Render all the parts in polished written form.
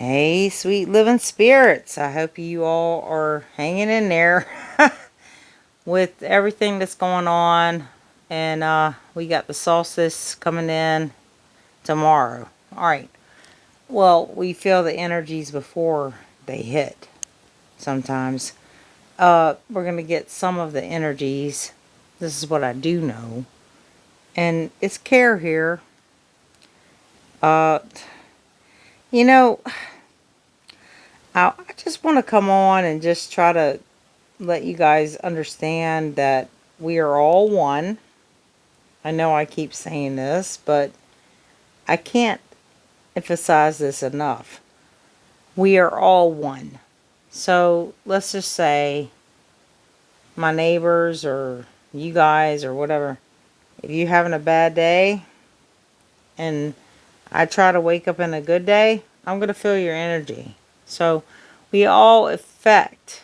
Hey, sweet living spirits. I hope you all are hanging in there with everything that's going on. And we got the solstice coming in tomorrow. All right. Well, we feel the energies before they hit sometimes. We're going to get some of the energies. This is what I do know. And it's care here. Uh, you know, I just want to come on and just try to let you guys understand that we are all one. I know I keep saying this, but I can't emphasize this enough. We are all one. So let's just say my neighbors or you guys or whatever, if you're having a bad day and I try to wake up in a good day, I'm going to feel your energy. So we all affect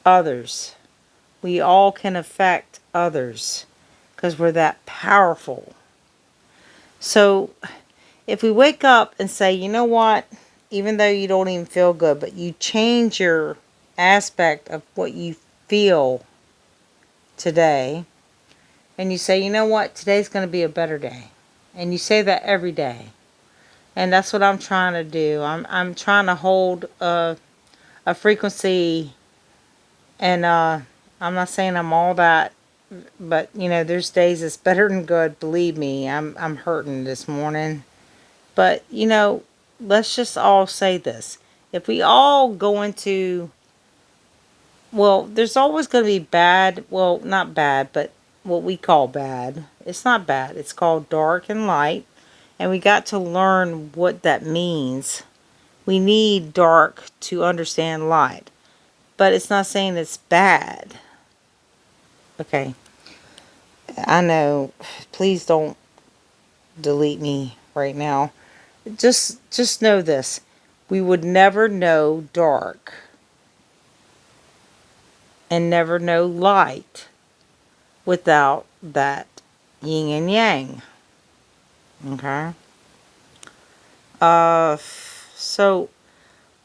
others. We all can affect others because we're that powerful. So if we wake up and say, you know what, even though you don't even feel good, but you change your aspect of what you feel today, and you say, you know what, today's going to be a better day. And you say that every day. And that's what I'm trying to do. I'm trying to hold a frequency, and I'm not saying I'm all that, but there's days it's better than good. Believe me, I'm hurting this morning. But let's just all say this: if we all go into, well, there's always going to be bad. Well, not bad, but what we call bad. It's not bad. It's called dark and light, and we got to learn what that means. We need dark to understand light, but it's not saying it's bad. Okay, I know. Please don't delete me right now. Just know this. We would never know dark and never know light without that yin and yang. Okay? So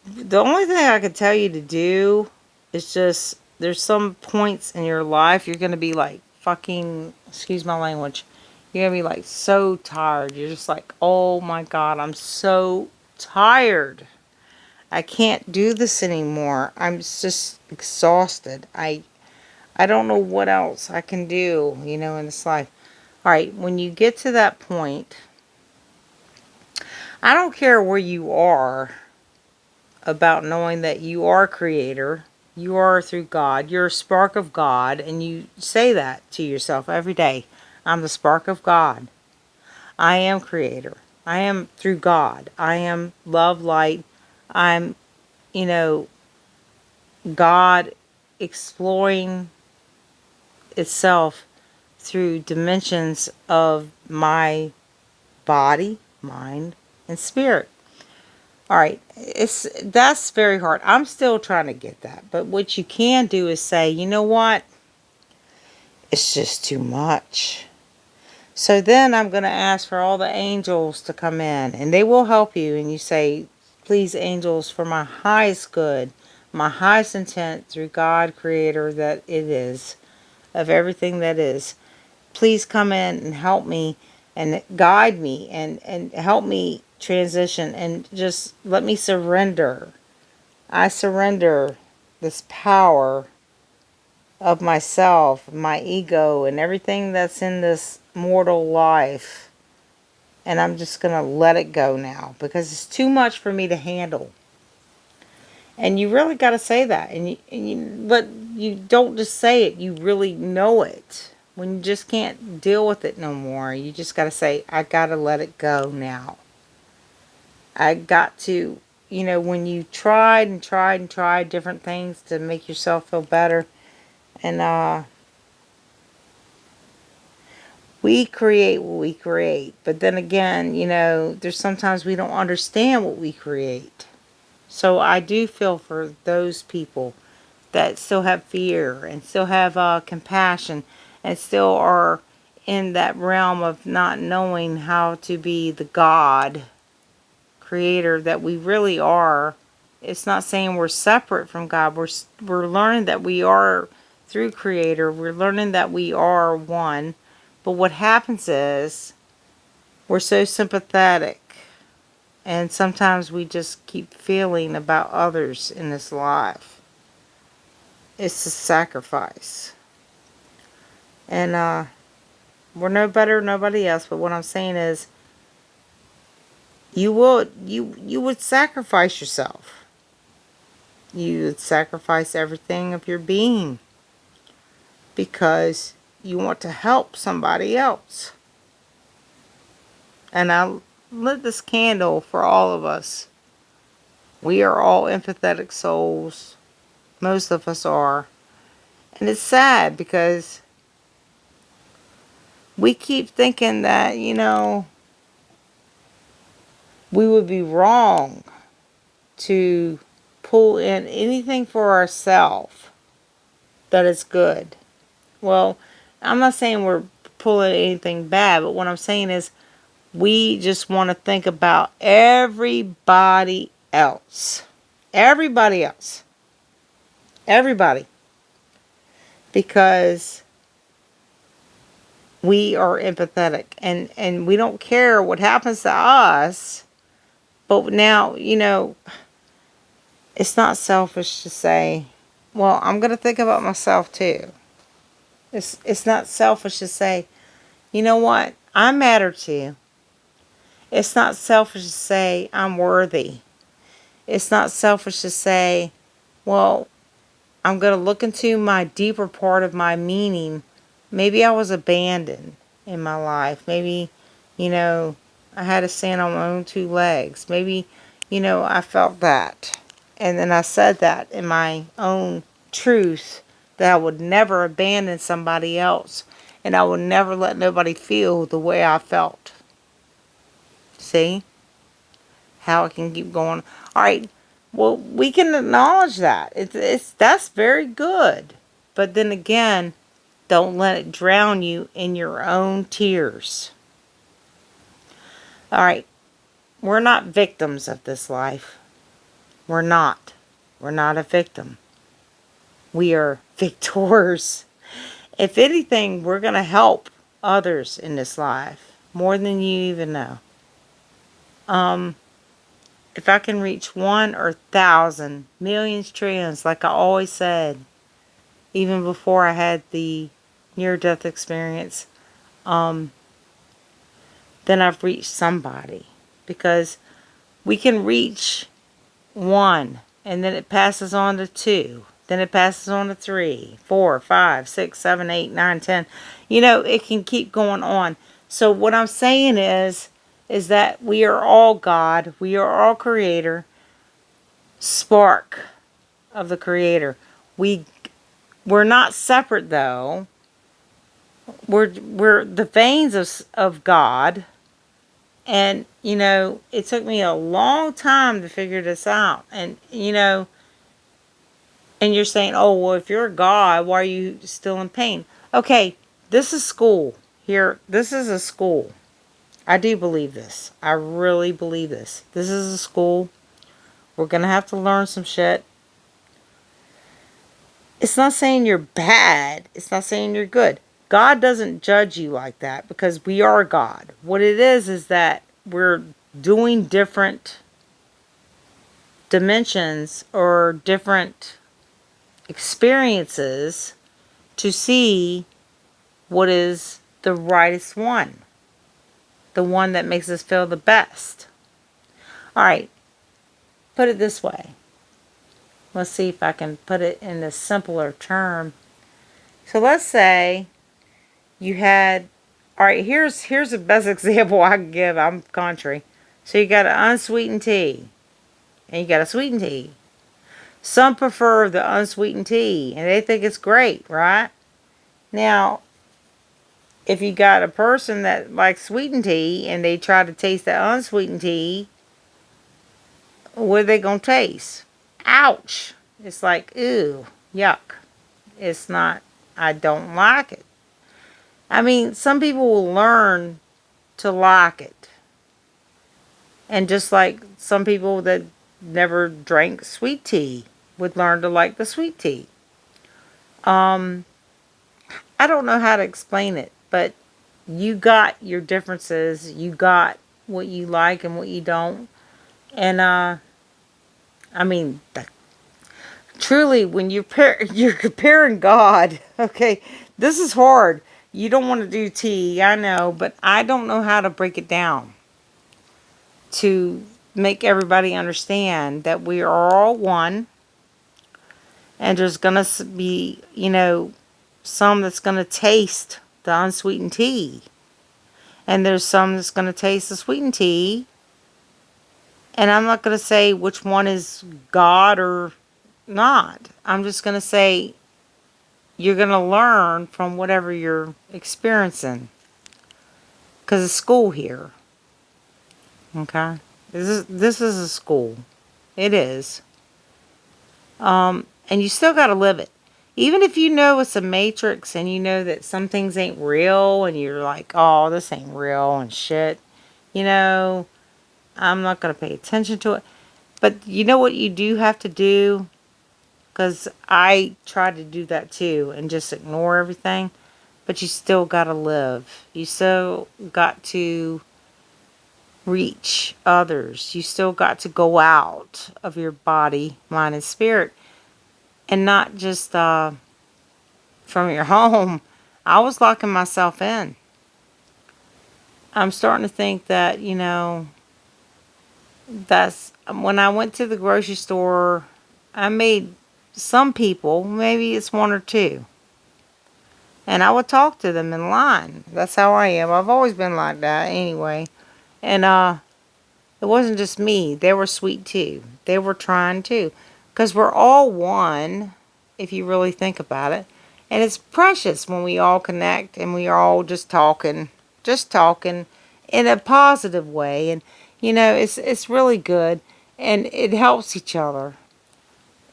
the only thing I can tell you to do is just, there's some points in your life you're going to be like fucking, excuse my language, you're going to be like so tired. You're just like, oh my God, I'm so tired. I can't do this anymore. I'm just exhausted. I don't know what else I can do, in this life. All right, when you get to that point, I don't care where you are about knowing that you are a creator. You are through God. You're a spark of God, and you say that to yourself every day. I'm the spark of God. I am creator. I am through God. I am love, light. I'm, you know, God exploring itself through dimensions of my body, mind, and spirit. All right, that's very hard. I'm still trying to get that. But what you can do is say, you know what? It's just too much. So then I'm going to ask for all the angels to come in, and they will help you. And you say, please, angels, for my highest good, my highest intent through God, Creator, that it is, of everything that is. Please come in and help me and guide me and help me transition and just let me surrender. I surrender this power of myself, my ego, and everything that's in this mortal life. And I'm just going to let it go now because it's too much for me to handle. And you really got to say that. But you don't just say it, you really know it. When you just can't deal with it no more, you just got to say, I got to let it go now. I got to, when you tried and tried and tried different things to make yourself feel better, and we create what we create. But then again, there's sometimes we don't understand what we create. So I do feel for those people that still have fear and still have compassion and still are in that realm of not knowing how to be the God Creator that we really are. It's not saying we're separate from God. We're learning that we are through Creator. We're learning that we are one. But what happens is we're so sympathetic, and sometimes we just keep feeling about others in this life. It's a sacrifice. And we're no better than nobody else, but what I'm saying is you would sacrifice yourself. You would sacrifice everything of your being because you want to help somebody else. And I lit this candle for all of us. We are all empathetic souls. Most of us are. And it's sad because we keep thinking that, we would be wrong to pull in anything for ourselves that is good. Well, I'm not saying we're pulling anything bad, but what I'm saying is we just want to think about everybody else. Everybody else. Everybody. Because we are empathetic and we don't care what happens to us. But now, it's not selfish to say, well, I'm going to think about myself too. It's not selfish to say, you know what? I matter too. It's not selfish to say I'm worthy. It's not selfish to say, well, I'm going to look into my deeper part of my meaning. Maybe I was abandoned in my life. Maybe, I had to stand on my own two legs. Maybe, I felt that. And then I said that in my own truth that I would never abandon somebody else. And I would never let nobody feel the way I felt. See? How it can keep going. All right. Well, we can acknowledge that. That's very good. But then again, don't let it drown you in your own tears. All right. We're not victims of this life. We're not. We're not a victim. We are victors. If anything, we're going to help others in this life more than you even know. If I can reach 1 or 1,000, millions, trillions, like I always said, even before I had the near-death experience, then I've reached somebody. Because we can reach 1, and then it passes on to 2. Then it passes on to 3, 4, 5, 6, 7, 8, 9, 10. It can keep going on. So what I'm saying is that we are all God. We are all Creator. Spark of the Creator. We're not separate though. We're the veins of God. And it took me a long time to figure this out. And and you're saying, oh, well, if you're a God, why are you still in pain? Okay, this is school. Here, this is a school. I do believe this. I really believe this. This is a school. We're going to have to learn some shit. It's not saying you're bad. It's not saying you're good. God doesn't judge you like that because we are God. What it is that we're doing different dimensions or different experiences to see what is the rightest one. The one that makes us feel the best. Alright, put it this way. Let's see if I can put it in a simpler term. So let's say you had, alright, here's the best example I can give. I'm country. So you got an unsweetened tea. And you got a sweetened tea. Some prefer the unsweetened tea. And they think it's great, right? Now, if you got a person that likes sweetened tea and they try to taste the unsweetened tea, what are they going to taste? Ouch. It's like, ew, yuck. It's not, I don't like it. I mean, some people will learn to like it. And just like some people that never drank sweet tea would learn to like the sweet tea. Um, I don't know how to explain it, but you got your differences. You got what you like and what you don't. And I mean, truly, when you're comparing God, okay, this is hard. You don't want to do tea, I know, but I don't know how to break it down to make everybody understand that we are all one, and there's gonna be, some that's gonna taste the unsweetened tea, and there's some that's gonna taste the sweetened tea, and I'm not gonna say which one is God or not. I'm just gonna say you're going to learn from whatever you're experiencing, because it's school here. Okay, this is a school. It is. And you still got to live it. Even if you know it's a matrix and you know that some things ain't real and you're like, oh, this ain't real and shit, you know, I'm not going to pay attention to it. But you know what you do have to do? Because I try to do that too and just ignore everything. But you still got to live. You still got to reach others. You still got to go out of your body, mind, and spirit. And not just from your home. I was locking myself in. I'm starting to think that, that's when I went to the grocery store, I made some people, maybe it's one or two. And I would talk to them in line. That's how I am. I've always been like that anyway. And it wasn't just me. They were sweet too. They were trying too. Because we're all one, if you really think about it. And it's precious when we all connect and we are all just talking in a positive way. And, it's really good. And it helps each other.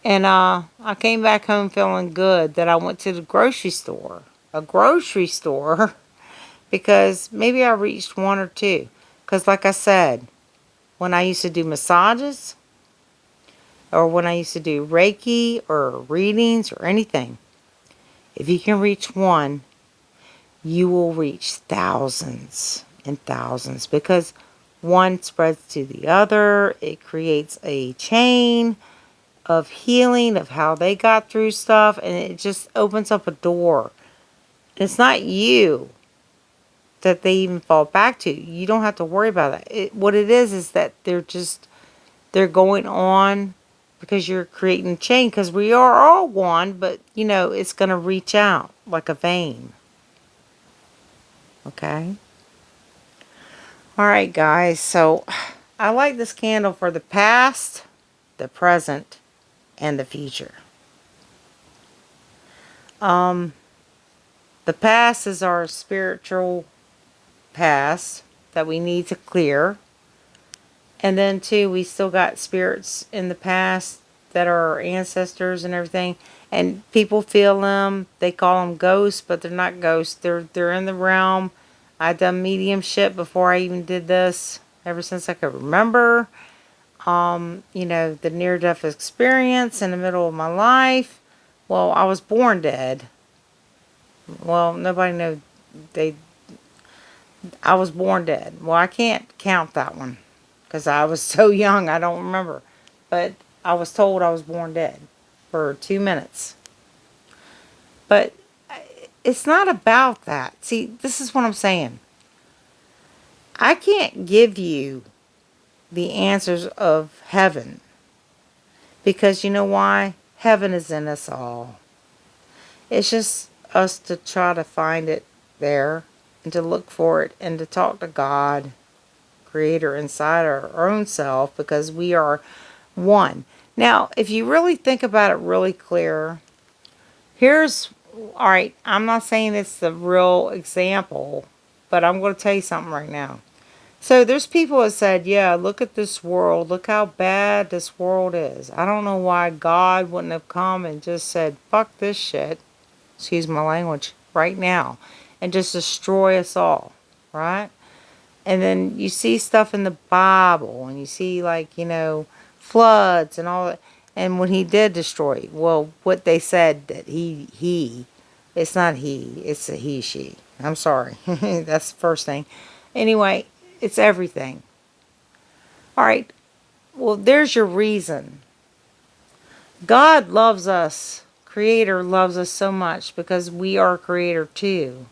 And I came back home feeling good that I went to the grocery store. A grocery store. Because maybe I reached one or two. Because like I said, when I used to do massages, or when I used to do Reiki or readings or anything, if you can reach one, you will reach thousands and thousands, because one spreads to the other. It creates a chain of healing of how they got through stuff, and it just opens up a door. It's not you that they even fall back to. You don't have to worry about that. What it is that they're going on because you're creating a chain, because we are all one, but it's going to reach out like a vein. Okay? All right, guys. So I like this candle for the past, the present, and the future. Um, the past is our spiritual past that we need to clear. And then, too, we still got spirits in the past that are our ancestors and everything. And people feel them. They call them ghosts, but they're not ghosts. They're in the realm. I done mediumship before I even did this. Ever since I could remember. The near-death experience in the middle of my life. Well, I was born dead. Well, nobody knows. I was born dead. Well, I can't count that one, because I was so young, I don't remember. But I was told I was born dead for 2 minutes. But it's not about that. See, this is what I'm saying. I can't give you the answers of heaven, because you know why? Heaven is in us all. It's just us to try to find it there and to look for it and to talk to God, Creator, inside our own self, because we are one. Now, if you really think about it really clear, all right, I'm not saying it's the real example, but I'm going to tell you something right now. So there's people that said, yeah, look at this world. Look how bad this world is. I don't know why God wouldn't have come and just said, fuck this shit, excuse my language, right now, and just destroy us all, right? And then you see stuff in the Bible, and you see, like, floods and all that. And when he did destroy, well, what they said that it's not he, it's a he, she. I'm sorry. That's the first thing. Anyway, it's everything. All right. Well, there's your reason. God loves us. Creator loves us so much because we are creator too.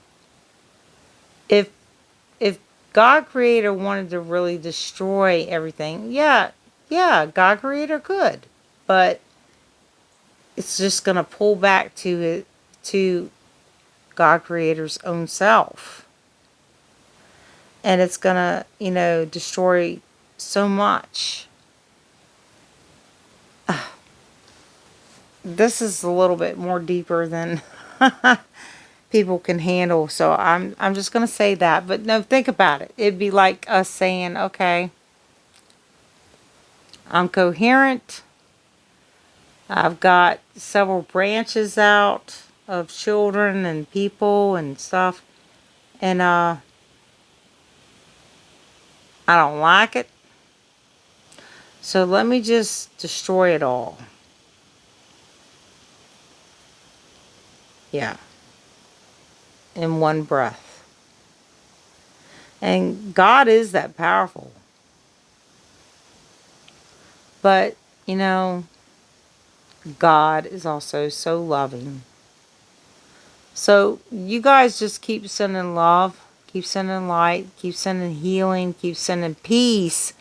If if God creator wanted to really destroy everything, yeah, God creator could. But it's just going to pull back to God creator's own self. And it's going to, destroy so much. This is a little bit more deeper than people can handle. So I'm just going to say that. But no, think about it. It'd be like us saying, okay, I'm coherent. I've got several branches out of children and people and stuff. And I don't like it. So let me just destroy it all. Yeah. In one breath. And God is that powerful. But, God is also so loving. So you guys just keep sending love, keep sending light, keep sending healing, keep sending peace.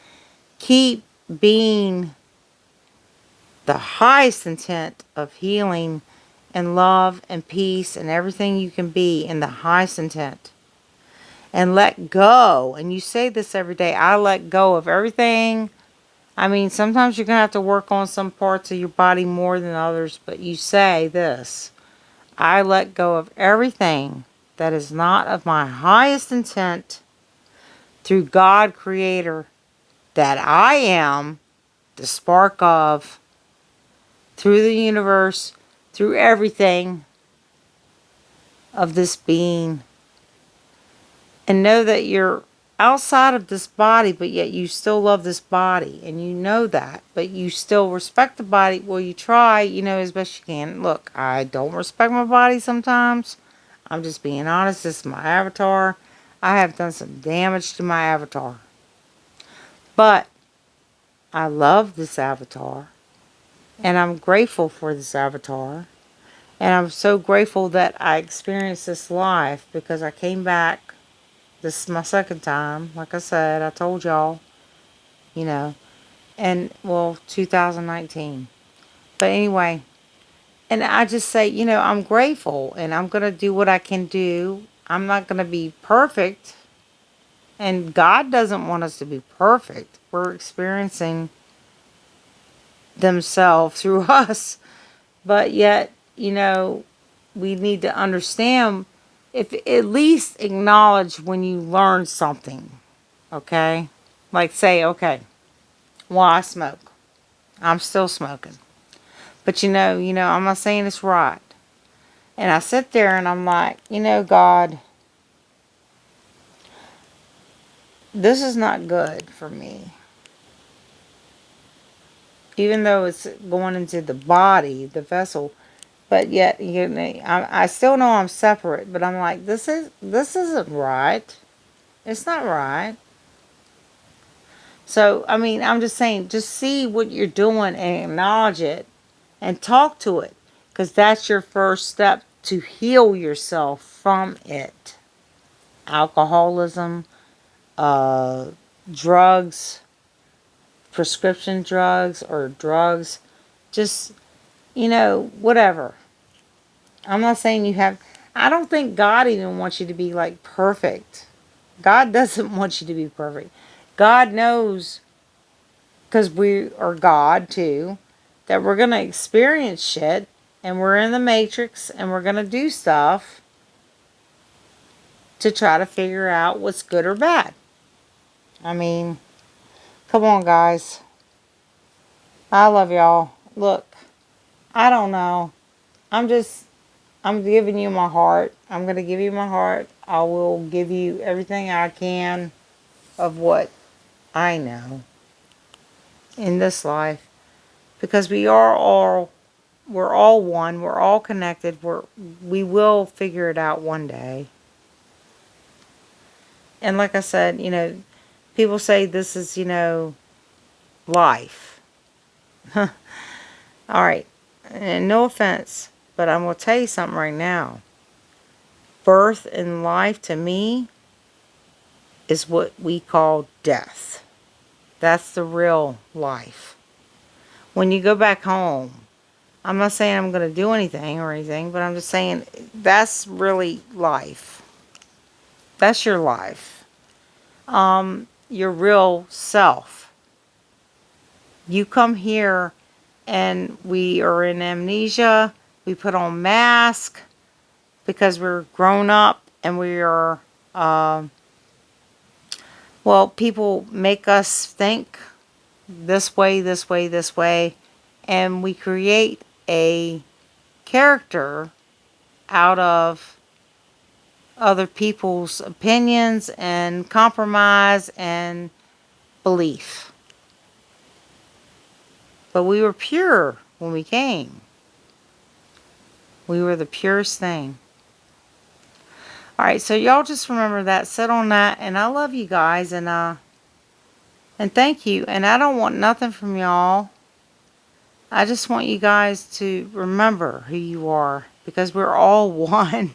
Keep being the highest intent of healing and love and peace and everything you can be in the highest intent. And let go. And you say this every day. I let go of everything. I mean, sometimes you're going to have to work on some parts of your body more than others. But you say this. I let go of everything that is not of my highest intent through God Creator that I am the spark of, through the universe, through everything of this being. And know that you're outside of this body, but yet you still love this body. And you know that, but you still respect the body. Well, you try, as best you can. Look, I don't respect my body sometimes. I'm just being honest. This is my avatar. I have done some damage to my avatar. But I love this avatar. And I'm grateful for this avatar. And I'm so grateful that I experienced this life because I came back. This is my second time. Like I said, I told y'all, you know, and well, 2019. But anyway, and I just say, I'm grateful and I'm going to do what I can do. I'm not going to be perfect. And God doesn't want us to be perfect. We're experiencing themselves through us. But yet, we need to understand, if at least acknowledge when you learn something. Okay? Like say, okay, well, I smoke. I'm still smoking. But I'm not saying it's right. And I sit there and I'm like, God, this is not good for me. Even though it's going into the body, the vessel, but yet, I still know I'm separate, but I'm like, this isn't right. It's not right. So, I mean, I'm just saying, just see what you're doing and acknowledge it and talk to it, because that's your first step to heal yourself from it. Alcoholism, drugs, prescription drugs, or drugs, just, whatever. I'm not saying you have, I don't think God even wants you to be like perfect. God doesn't want you to be perfect. God knows, because we are God too, that we're going to experience shit and we're in the matrix and we're going to do stuff to try to figure out what's good or bad. I mean, come on, guys. I love y'all. Look, I don't know. I'm giving you my heart. I'm going to give you my heart. I will give you everything I can. of what I know in this life, because we're all one, we're all connected, we will figure it out one day. And like I said, people say this is, life. All right. And no offense, but I'm going to tell you something right now. Birth and life to me is what we call death. That's the real life. When you go back home, I'm not saying I'm going to do anything or anything, but I'm just saying that's really life. That's your life. Your real self. You come here and we are in amnesia. We put on masks because we're grown up and we are, well, people make us think this way, this way, this way, and we create a character out of other people's opinions and compromise and belief. But we were pure when we came. We were the purest thing. All right, so y'all just remember that. Sit on that, and I love you guys, and thank you. And I don't want nothing from y'all. I just want you guys to remember who you are, because we're all one.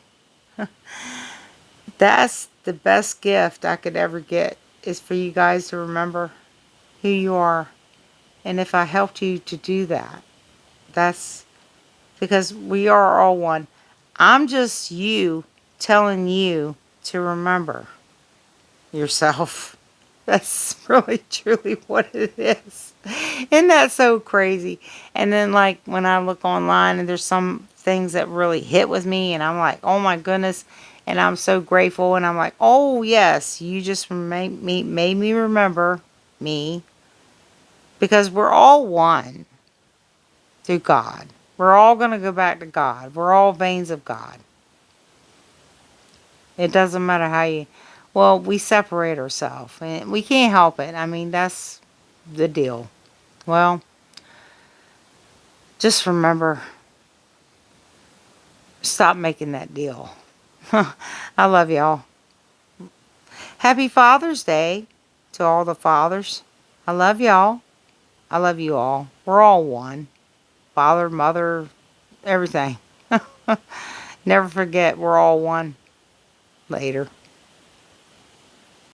That's the best gift I could ever get, is for you guys to remember who you are. And if I helped you to do that, that's because we are all one. I'm just you telling you to remember yourself. That's really truly what it is. Isn't that so crazy? And then like when I look online and there's some things that really hit with me and I'm like, oh my goodness. And I'm so grateful. And I'm like, oh yes, you just made me remember me. Because we're all one through God. We're all going to go back to God. We're all veins of God. It doesn't matter how you, well, we separate ourselves. And we can't help it. I mean, that's the deal. Well, just remember, stop making that deal. I love y'all. Happy Father's Day to all the fathers. I love y'all. I love you all. We're all one. Father, mother, everything. Never forget, we're all one. Later.